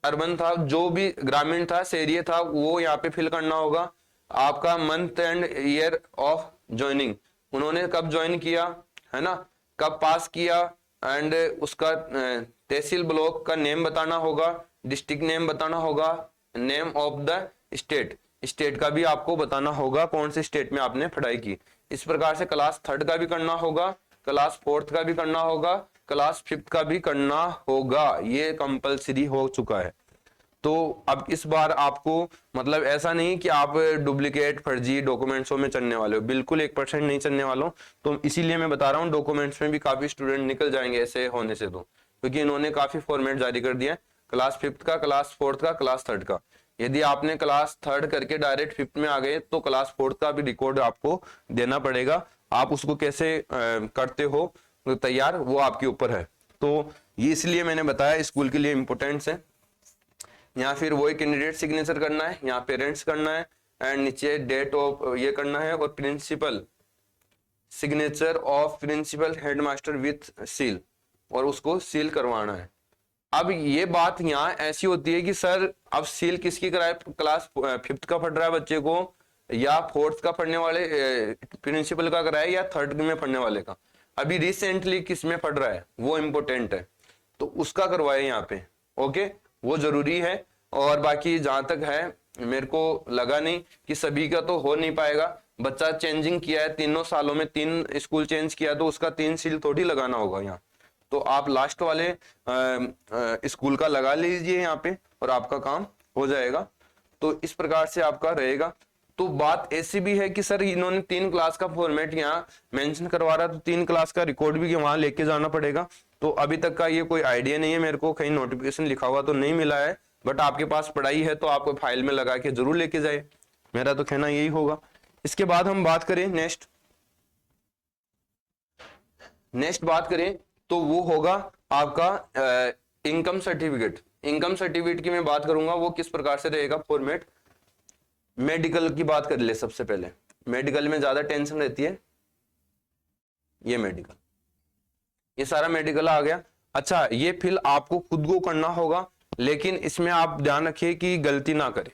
अर्बन था, जो भी ग्रामीण था, शहरी था, वो यहाँ पे फिल करना होगा। आपका month and year of joining, उन्होंने कब ज्वाइन किया, है ना, कब पास किया, एंड उसका तहसील ब्लॉक का नेम बताना होगा, डिस्ट्रिक्ट नेम बताना होगा, name of the state, state का भी आपको बताना होगा कौन से स्टेट में आपने पढ़ाई की। इस प्रकार से क्लास 3rd का भी करना होगा, क्लास 4th का भी करना होगा, क्लास 5th का भी करना होगा, ये कंपलसरी हो चुका है। तो अब इस बार आपको मतलब ऐसा नहीं कि आप डुप्लीकेट फर्जी डॉक्यूमेंट्सों में चलने वाले हो, बिल्कुल 1% नहीं चलने वालों। तो इसीलिए मैं बता रहा हूँ डॉक्यूमेंट्स में भी काफी स्टूडेंट निकल जाएंगे ऐसे होने से, तो क्योंकि इन्होंने काफी फॉर्मेट जारी कर दिया है, क्लास 5th का, क्लास 4th का, क्लास 3rd का। यदि आपने क्लास 3rd करके डायरेक्ट 5th में आ गए तो क्लास 4th का भी रिकॉर्ड आपको देना पड़ेगा। आप उसको कैसे करते हो तैयार, वो आपके ऊपर है। तो ये इसलिए मैंने बताया स्कूल के लिए इंपॉर्टेंट्स है। यहाँ फिर वही कैंडिडेट सिग्नेचर करना है, यहाँ पेरेंट्स करना है, एंड नीचे डेट ऑफ ये करना है, और principal signature of principal headmaster with seal, और उसको सील करवाना है। अब ये बात यहाँ ऐसी होती है कि सर अब सील किसकी कराए, क्लास 5th का पढ़ रहा है बच्चे को, या 4th का पढ़ने वाले प्रिंसिपल का कराए, या 3rd में पढ़ने वाले का। अभी रिसेंटली किस में पढ़ रहा है वो इम्पोर्टेंट है, तो उसका करवाए यहाँ पे। ओके, वो जरूरी है। और बाकी जहां तक है, मेरे को लगा नहीं कि सभी का तो हो नहीं पाएगा। बच्चा चेंजिंग किया है, 3 सालों में 3 स्कूल चेंज किया, तो उसका 3 सील थोड़ी लगाना होगा यहाँ। तो आप लास्ट वाले स्कूल का लगा लीजिए यहाँ पे, और आपका काम हो जाएगा। तो इस प्रकार से आपका रहेगा। तो बात ऐसी भी है कि सर इन्होंने 3 क्लास का फॉर्मेट यहाँ मेंशन करवा रहा, तो 3 क्लास का रिकॉर्ड भी वहां लेके जाना पड़ेगा। तो अभी तक का ये कोई आइडिया नहीं है मेरे को, कहीं नोटिफिकेशन लिखा हुआ तो नहीं मिला है, बट आपके पास पढ़ाई है तो आपको फाइल में लगा के जरूर लेके जाए, मेरा तो कहना यही होगा। इसके बाद हम बात करें नेक्स्ट बात करें तो वो होगा आपका इनकम सर्टिफिकेट। इनकम सर्टिफिकेट की मैं बात करूंगा, वो किस प्रकार से रहेगा फॉर्मेट। मेडिकल की बात कर ले सबसे पहले। मेडिकल में ज्यादा टेंशन रहती है, ये मेडिकल, ये सारा मेडिकल आ गया। अच्छा, ये फिल आपको खुद को करना होगा, लेकिन इसमें आप ध्यान रखिए कि गलती ना करें।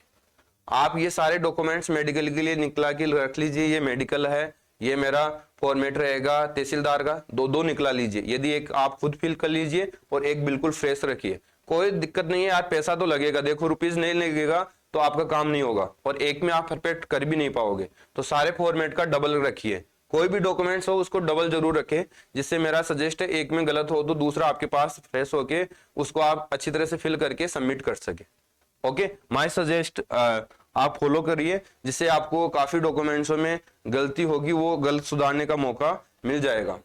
आप ये सारे डॉक्यूमेंट्स मेडिकल के लिए निकला के रख लीजिए। ये मेडिकल है, ये मेरा फॉर्मेट रहेगा तहसीलदार का, दो निकला लीजिए। यदि एक आप खुद फिल कर लीजिए और एक बिल्कुल फ्रेश रखिए, कोई दिक्कत नहीं है यार। पैसा तो लगेगा, देखो रुपीज नहीं लगेगा तो आपका काम नहीं होगा, और एक में आप परफेक्ट कर भी नहीं पाओगे। तो सारे फॉर्मेट का डबल रखिए, कोई भी डॉक्यूमेंट्स हो उसको डबल जरूर रखें, जिससे मेरा सजेस्ट है एक में गलत हो तो दूसरा आपके पास फ्रेश होके उसको आप अच्छी तरह से फिल करके सबमिट कर सके। ओके, माय सजेस्ट आप फॉलो करिए, जिससे आपको काफी डॉक्यूमेंट्सों में गलती होगी वो गलत सुधारने का मौका मिल जाएगा।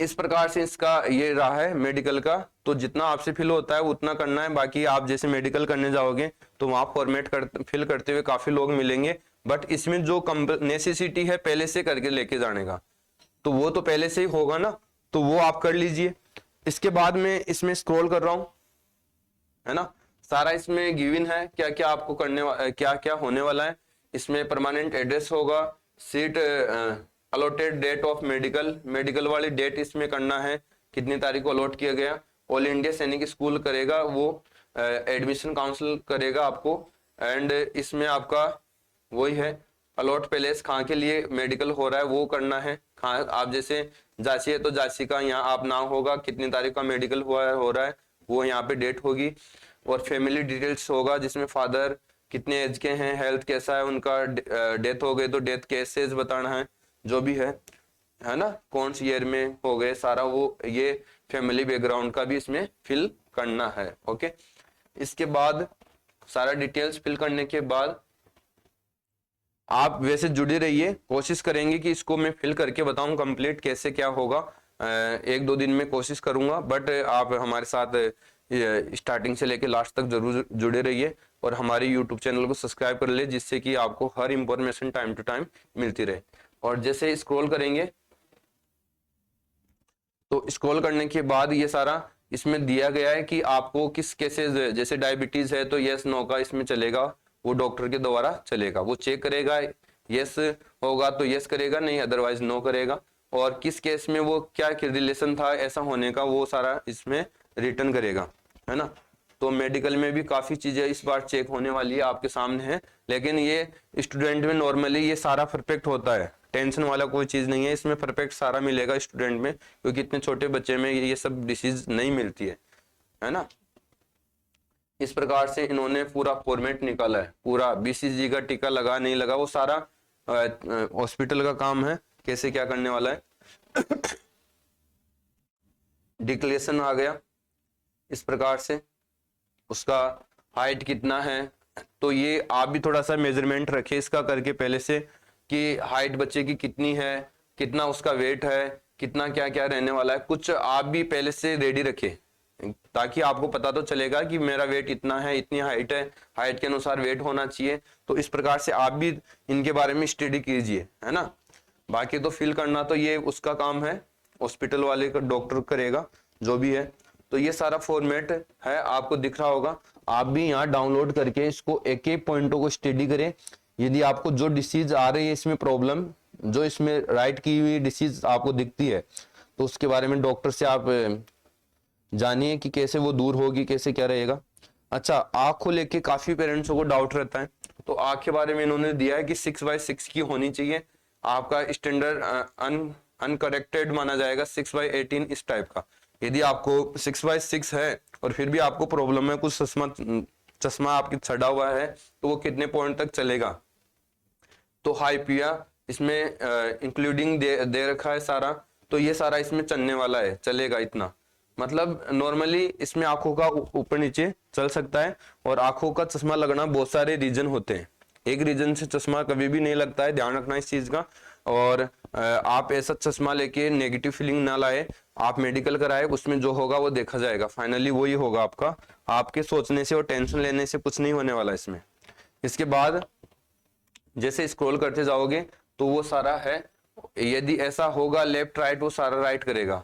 इस प्रकार से इसका ये रहा है मेडिकल का। तो जितना आपसे फिल होता है उतना करना है, बाकी आप जैसे मेडिकल करने जाओगे तो वहां फॉर्मेट फिल करते हुए काफी लोग मिलेंगे, बट इसमें जो नेसेसिटी है पहले से करके लेके जाने का, तो वो तो पहले से ही होगा ना, तो वो आप कर लीजिए। इसके बाद में इसमें स्क्रॉल कर रहा हूं, है ना, सारा इसमें गिवन है क्या क्या आपको क्या क्या होने वाला है। इसमें परमानेंट एड्रेस होगा, seat allotted date of medical वाली डेट इसमें करना है, कितनी तारीख को अलॉट किया गया। ऑल इंडिया सैनिक स्कूल करेगा, वो एडमिशन काउंसिल करेगा आपको। एंड इसमें आपका वही है, अलॉट पैलेस कहाँ के लिए मेडिकल हो रहा है वो करना है। कहाँ आप जैसे झांसी है तो झांसी का यहाँ आप नाम होगा, कितनी तारीख का मेडिकल हो रहा है वो यहाँ पे डेट होगी। और फैमिली डिटेल्स होगा, जिसमें फादर कितने एज के हैं, हेल्थ कैसा है उनका, डेथ हो गई तो डेथ केसेस बताना है, जो भी है ना, कौन सी ईयर में हो गए, सारा वो ये फैमिली बैकग्राउंड का भी इसमें फिल करना है। ओके, इसके बाद सारा डिटेल्स फिल करने के बाद आप वैसे जुड़े रहिए, कोशिश करेंगे कि इसको मैं फिल करके बताऊं कंप्लीट कैसे क्या होगा। 1-2 दिन में कोशिश करूंगा, बट आप हमारे साथ स्टार्टिंग से लेके लास्ट तक जरूर जुड़े रहिए, और हमारे यूट्यूब चैनल को सब्सक्राइब कर ले, जिससे कि आपको हर इंफॉर्मेशन टाइम टू टाइम मिलती रहे। और जैसे स्क्रॉल करेंगे तो स्क्रॉल करने के बाद ये सारा इसमें दिया गया है कि आपको किस केसेस, जैसे डायबिटीज है तो यस नो का इसमें चलेगा, वो डॉक्टर के द्वारा चलेगा, वो चेक करेगा, यस होगा तो यस करेगा, नहीं अदरवाइज नो करेगा। और किस केस में वो क्या रिलेशन था ऐसा होने का, वो सारा इसमें रिटर्न करेगा, है ना। तो मेडिकल में भी काफी चीजें इस बार चेक होने वाली है, आपके सामने है। लेकिन ये स्टूडेंट में नॉर्मली ये सारा परफेक्ट होता है, टेंशन वाला कोई चीज नहीं है इसमें, परफेक्ट सारा मिलेगा स्टूडेंट में, क्योंकि इतने छोटे बच्चे में ये सब डिसीज नहीं मिलती है ना। इस प्रकार से इन्होंने पूरा फॉर्मेट निकाला है, पूरा BCG का टीका लगा नहीं लगा वो सारा हॉस्पिटल का काम है, कैसे क्या करने वाला है। डिक्लेरेशन आ गया इस प्रकार से, उसका हाइट कितना है, तो ये आप भी थोड़ा सा मेजरमेंट रखें इसका करके पहले से, कि हाइट बच्चे की कितनी है, कितना उसका वेट है, कितना क्या क्या रहने वाला है, कुछ आप भी पहले से रेडी रखें, ताकि आपको पता तो चलेगा कि मेरा वेट इतना है, इतनी हाइट है, हाइट के अनुसार वेट होना चाहिए। तो इस प्रकार से आप भी इनके बारे में स्टडी कीजिए, है ना। बाकी तो फिल करना तो ये उसका काम है, हॉस्पिटल वाले का, डॉक्टर करेगा जो भी है। तो ये सारा फॉर्मेट है, आपको दिख रहा होगा। आप भी यहाँ डाउनलोड करके इसको एक एक पॉइंटों को स्टडी करें। यदि आपको जो डिसीज आ रही है इसमें प्रॉब्लम, जो इसमें राइट की हुई डिसीज आपको दिखती है, तो उसके बारे में डॉक्टर से आप जानिए कि कैसे वो दूर होगी, कैसे क्या रहेगा। अच्छा, आंख को लेके काफी पेरेंट्सों को डाउट रहता है, तो आंख के बारे में इन्होंने दिया है कि 6/6 की होनी चाहिए। आपका स्टैंडर्ड अनकरेक्टेड माना जाएगा 6/18 इस टाइप का। यदि आपको 6/6 है और फिर भी आपको प्रॉब्लम है, कुछ चश्मा आपकी छड़ा हुआ है, तो वो कितने पॉइंट तक चलेगा। तो हाइपिया इसमें इंक्लूडिंग दे रखा है सारा, तो ये सारा इसमें चलने वाला है, चलेगा इतना। मतलब नॉर्मली इसमें आंखों का ऊपर नीचे चल सकता है, और आंखों का चश्मा लगना बहुत सारे रीजन होते हैं, एक रीजन से चश्मा कभी भी नहीं लगता है, ध्यान रखना इस चीज का। और आप ऐसा चश्मा लेके नेगेटिव फीलिंग ना लाए, आप मेडिकल कराए, उसमें जो होगा वो देखा जाएगा, फाइनली वही होगा आपका। आपके सोचने से और टेंशन लेने से कुछ नहीं होने वाला इसमें। इसके बाद जैसे स्क्रॉल करते जाओगे तो वो सारा है, यदि ऐसा होगा लेफ्ट राइट, वो सारा राइट करेगा,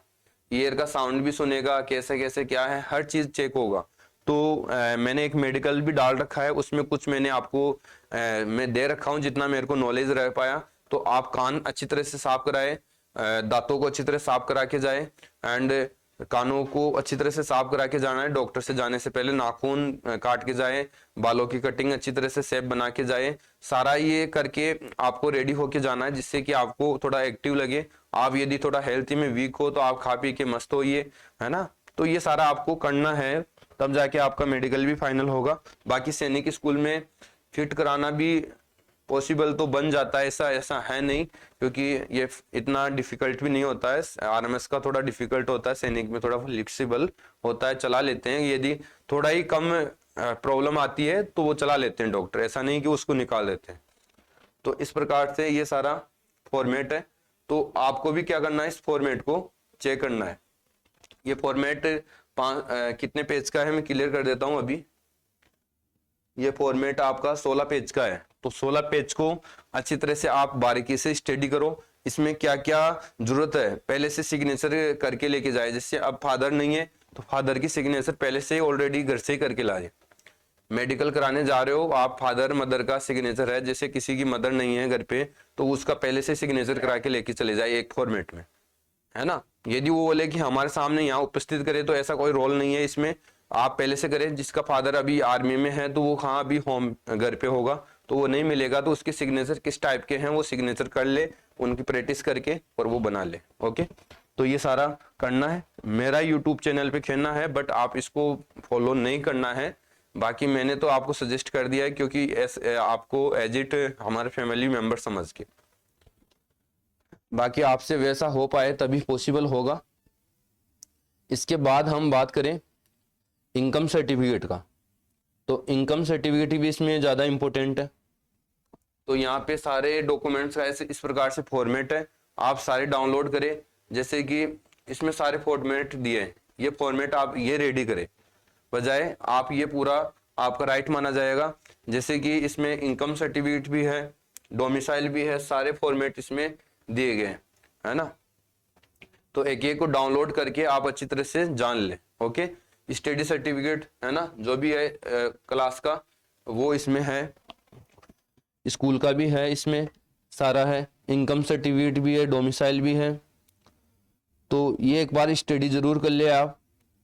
ईयर का साउंड भी सुनेगा, कैसे कैसे क्या है, हर चीज चेक होगा। तो मैंने एक मेडिकल भी डाल रखा है, उसमें कुछ मैंने आपको मैं दे रखा हूँ जितना मेरे को नॉलेज रह पाया। तो आप कान अच्छी तरह से साफ कराए, दांतों को अच्छी तरह साफ करा के जाए, एंड कानों को अच्छी तरह से साफ करा के जाना है डॉक्टर से जाने से पहले, नाखून काट के जाए, बालों की कटिंग अच्छी तरह से शेप बना के जाए, सारा ये करके आपको रेडी होके जाना है, जिससे कि आपको थोड़ा एक्टिव लगे। आप यदि थोड़ा हेल्थी में वीक हो तो आप खा पी के मस्त होइए, है ना। तो ये सारा आपको करना है, तब जाके आपका मेडिकल भी फाइनल होगा। बाकी सैनिक स्कूल में फिट कराना भी पॉसिबल तो बन जाता है, ऐसा ऐसा है नहीं, क्योंकि ये इतना डिफिकल्ट भी नहीं होता है। आरएमएस का थोड़ा डिफिकल्ट होता है, सैनिक में थोड़ा फ्लेक्सिबल होता है, चला लेते हैं। यदि थोड़ा ही कम प्रॉब्लम आती है तो वो चला लेते हैं डॉक्टर, ऐसा नहीं कि उसको निकाल देते हैं। तो इस प्रकार से ये सारा फॉर्मेट है। तो आपको भी क्या करना है, इस फॉर्मेट को चेक करना है। ये फॉर्मेट कितने पेज का है मैं क्लियर कर देता हूं अभी। ये फॉर्मेट आपका 16 पेज का है, तो 16 पेज को अच्छी तरह से आप बारीकी से स्टडी करो। इसमें क्या क्या जरूरत है पहले से सिग्नेचर करके लेके जाए, जिससे अब फादर नहीं है तो फादर की सिग्नेचर पहले से ऑलरेडी घर से ही करके लाए। मेडिकल कराने जा रहे हो आप, फादर मदर का सिग्नेचर है, जैसे किसी की मदर नहीं है घर पे तो उसका पहले से सिग्नेचर करा के लेके चले जाए एक फॉर्मेट में, है ना। यदि वो बोले कि हमारे सामने यहाँ उपस्थित करे तो ऐसा कोई रोल नहीं है इसमें, आप पहले से करें। जिसका फादर अभी आर्मी में है तो वो हाँ अभी होम घर पे होगा तो वो नहीं मिलेगा, तो उसके सिग्नेचर किस टाइप के हैं वो सिग्नेचर कर ले, उनकी प्रैक्टिस करके और वो बना ले। ओके, तो ये सारा करना है। मेरा यूट्यूब चैनल पे खेलना है, बट आप इसको फॉलो नहीं करना है। बाकी मैंने तो आपको सजेस्ट कर दिया है, क्योंकि आपको एज इट हमारे फैमिली मेंबर समझ के। बाकी आपसे वैसा हो पाए तभी पॉसिबल होगा। इसके बाद हम बात करें इनकम सर्टिफिकेट का, तो इनकम सर्टिफिकेट भी इसमें ज़्यादा इंपॉर्टेंट है। तो यहाँ पे सारे डॉक्यूमेंट्स का ऐसे इस प्रकार से फॉर्मेट है, आप सारे डाउनलोड करें। जैसे कि इसमें सारे फॉर्मेट दिए हैं, ये फॉर्मेट आप ये रेडी करें, बजाय आप ये पूरा आपका राइट माना जाएगा। जैसे कि इसमें इनकम सर्टिफिकेट भी है, डोमिसाइल भी है, सारे फॉर्मेट इसमें दिए गए हैं, है ना। तो एक एक को डाउनलोड करके आप अच्छी तरह से जान ले। ओके, स्टडी सर्टिफिकेट है ना, जो भी है क्लास का वो इसमें है, स्कूल का भी है, इसमें सारा है, इनकम सर्टिफिकेट भी है, डोमिसाइल भी है। तो ये एक बार स्टडी जरूर कर ले आप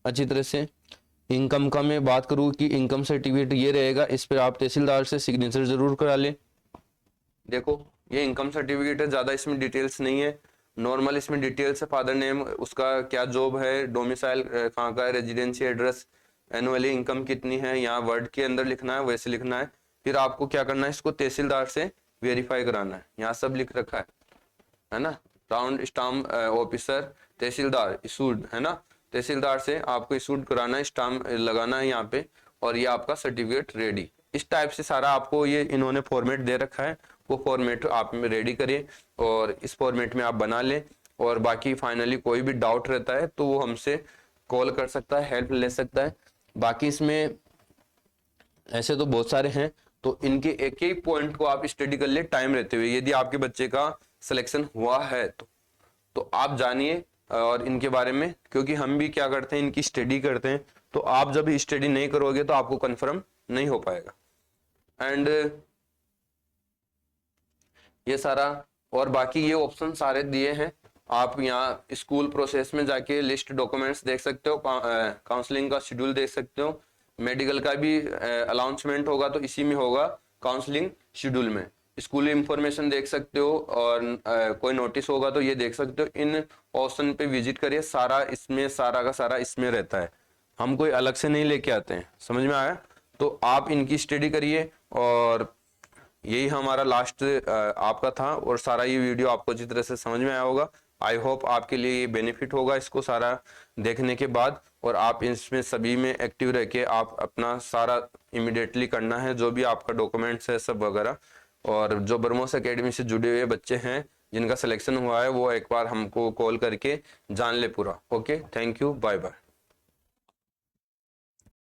अच्छी तरह से। इनकम का मैं बात करूँ कि इनकम सर्टिफिकेट ये रहेगा, इस पर आप तहसीलदार से सिग्नेचर जरूर करा ले। देखो ये इनकम सर्टिफिकेट है, ज़्यादा इसमें डिटेल्स नहीं है, नॉर्मल इसमें डिटेल्स है, फादर नेम, उसका क्या जॉब है, डोमिसाइल कहाँ का है, रेजिडेंसी एड्रेस, एनुअली इनकम कितनी है, यहाँ वर्ड के अंदर लिखना है, वैसे लिखना है। फिर आपको क्या करना है, इसको तहसीलदार से वेरीफाई कराना है, यहाँ सब लिख रखा है ना। राउंड स्टाम्प ऑफिसर तहसीलदार इशूड, है ना, तहसीलदार से आपको इशूड कराना है, स्टाम्प लगाना है यहाँ पे, और ये आपका सर्टिफिकेट रेडी। इस टाइप से सारा आपको ये इन्होंने फॉर्मेट दे रखा है, वो फॉर्मेट आप में रेडी करिए और इस फॉर्मेट में आप बना लें। और बाकी फाइनली कोई भी डाउट रहता है तो वो हमसे कॉल कर सकता है, हेल्प ले सकता है। बाकी इसमें ऐसे तो बहुत सारे हैं, तो इनके एक एक पॉइंट को आप स्टडी कर ले टाइम रहते हुए। यदि आपके बच्चे का सिलेक्शन हुआ है तो आप जानिए और इनके बारे में, क्योंकि हम भी क्या करते हैं, इनकी स्टडी करते हैं। तो आप जब स्टडी नहीं करोगे तो आपको कंफर्म नहीं हो पाएगा। एंड ये सारा और बाकी ये ऑप्शन सारे दिए हैं। आप यहाँ स्कूल प्रोसेस में जाके लिस्ट डॉक्यूमेंट्स देख सकते हो, काउंसलिंग का शेड्यूल देख सकते हो, मेडिकल का भी अनाउंसमेंट होगा तो इसी में होगा काउंसलिंग शेड्यूल में। स्कूल इंफॉर्मेशन देख सकते हो और कोई नोटिस होगा तो ये देख सकते हो। इन ऑप्शन पे विजिट करिए, सारा इसमें सारा का सारा इसमें रहता है, हम कोई अलग से नहीं लेके आते हैं। समझ में आया? तो आप इनकी स्टडी करिए और यही हमारा लास्ट आपका था। और सारा ये वीडियो आपको जिस तरह से समझ में आया होगा, आई होप आपके लिए ये बेनिफिट होगा इसको सारा देखने के बाद। और आप इसमें सभी में एक्टिव रह के आप अपना सारा इमिडिएटली करना है, जो भी आपका डॉक्यूमेंट्स है सब वगैरह। और जो ब्रह्मोस एकेडमी से जुड़े हुए बच्चे हैं जिनका सिलेक्शन हुआ है वो एक बार हमको कॉल करके जान ले पूरा। Okay, thank you, bye bye.